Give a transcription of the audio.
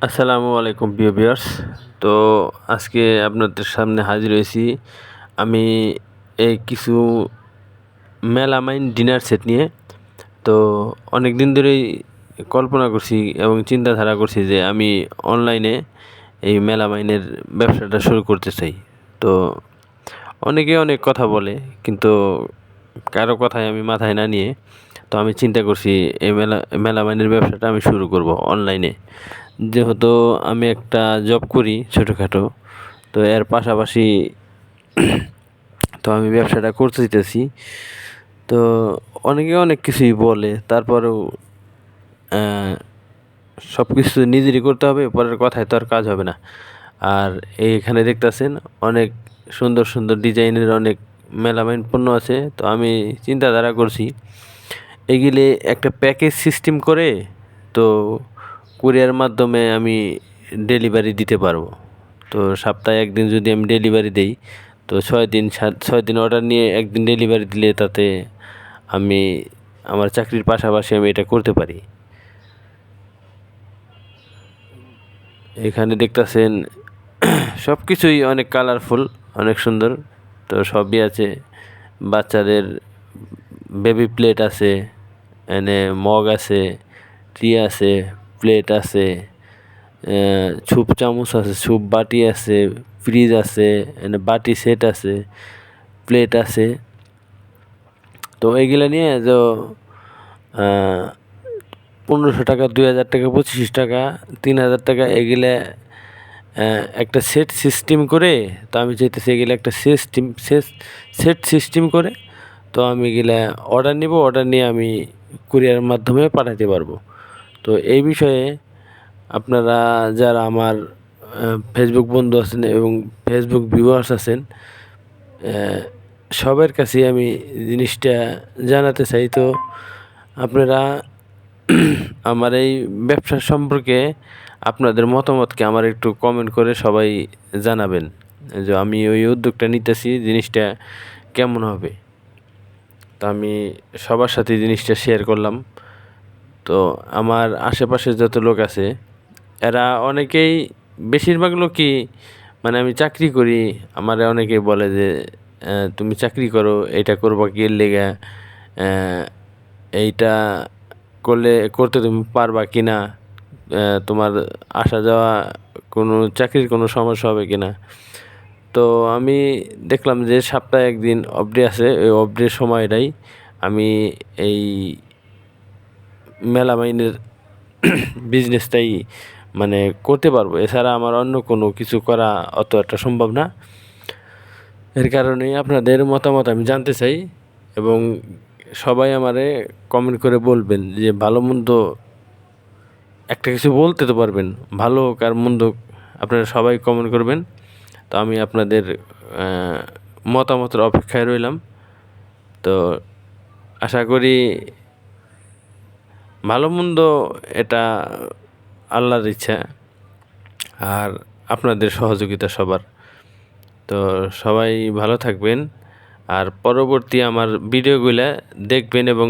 আসসালামু আলাইকুম প্রিয় ভিউয়ার্স। তো আজকে আপনাদের সামনে হাজির হয়েছি আমি এই কিছু মেলামাইন ডিনার সেট নিয়ে। তো অনেক দিন ধরেই কল্পনা করছি এবং চিন্তাধারা করছি যে আমি অনলাইনে এই মেলামাইনের ব্যবসাটা শুরু করতে চাই। তো অনেকে অনেক কথা বলে, কিন্তু কারো কথাই আমি মাথায় না নিয়ে তো আমি চিন্তা করছি এই মেলামাইনের ব্যবসাটা আমি শুরু করব অনলাইনে। যেহেতু আমি একটা জব করি ছোটোখাটো, তো এর পাশাপাশি তো আমি ব্যবসাটা করতে চাইতেছি। তো অনেকে অনেক কিছুই বলে, তারপরেও সব কিছু নিজেরই করতে হবে, পরের কথায় তো আর কাজ হবে না। আর এইখানে দেখতেছেন অনেক সুন্দর সুন্দর ডিজাইনের অনেক মেলামাইন পণ্য আছে। তো আমি চিন্তাধারা করছি এগুলি একটা প্যাকেজ সিস্টেম করে, তো কুরিয়ার মাধ্যমে আমি ডেলিভারি দিতে পারবো। তো সপ্তাহে একদিন যদি আমি ডেলিভারি দেই, তো 6 দিন অর্ডার নিয়ে একদিন ডেলিভারি দিলে তাতে আমি আমার চাকরির পাশাপাশি আমি এটা করতে পারি। এখানে দেখতেছেন সব কিছুই অনেক কালারফুল, অনেক সুন্দর। তো সবই আছে, বাচ্চাদের বেবি প্লেট আছে, এনে মগ আছে, ট্রি আছে, প্লেট আছে, ছুপ চামচ আছে, ছুপ বাটি আছে, ফ্রিজ আছে, এনে বাটি সেট আছে, প্লেট আছে। তো এইগুলা নিয়ে তো 1500 টাকা, 2000 টাকা, 2500 টাকা, 3000 টাকা এগুলা একটা সেট সিস্টেম করে। তো আমি চাইতেছি এগুলো একটা সেট সিস্টেম করে, তো আমি এগুলা অর্ডার নিব, অর্ডার নিয়ে আমি কুরিয়ারের মাধ্যমে পাঠাতে পারবো। তো এই বিষয়ে আপনারা যারা আমার ফেসবুক বন্ধু আছেন এবং ফেসবুক ভিউয়ার্স আছেন, সবার কাছে আমি জিনিসটা জানাতে চাই। তো আপনারা আমার এই ব্যবসা সম্পর্কে আপনাদের মতামতকে আমার একটু কমেন্ট করে সবাই জানাবেন যে আমি ওই উদ্যোগটা নিতেছি, জিনিসটা কেমন হবে। তো আমি সবার সাথে জিনিসটা শেয়ার করলাম। তো আমার আশেপাশে যত লোক আছে এরা অনেকেই, বেশিরভাগ লোকই, মানে আমি চাকরি করি, আমার অনেকেই বলে যে তুমি চাকরি করো, এটা করবা কি এর লেগা, এইটা করতে তুমি পারবা কি না, তোমার আসা যাওয়া কোনো চাকরির কোনো সমস্যা হবে কি না। তো আমি দেখলাম যে সপ্তাহে একদিন অফ ডে আছে, ওই অফ ডের সময়টাই আমি এই মেলামাইনের বিজনেসটাই মানে করতে পারবো। এছাড়া আমার অন্য কোনো কিছু করা অত একটা সম্ভব না। এর কারণেই আপনাদের মতামত আমি জানতে চাই, এবং সবাই আমারে কমেন্ট করে বলবেন যে ভালো মন্দ একটা কিছু বলতে তো পারবেন, ভালো হোক আর মন্দ হোক, আপনারা সবাই কমেন্ট করবেন। তো আমি আপনাদের মতামতের অপেক্ষায় রইলাম। তো আশা করি ভালো মন্দ এটা আল্লাহর ইচ্ছা, আর আপনাদের সহযোগিতা সবার। তো সবাই ভালো থাকবেন, আর পরবর্তী আমার ভিডিওগুলো দেখবেন এবং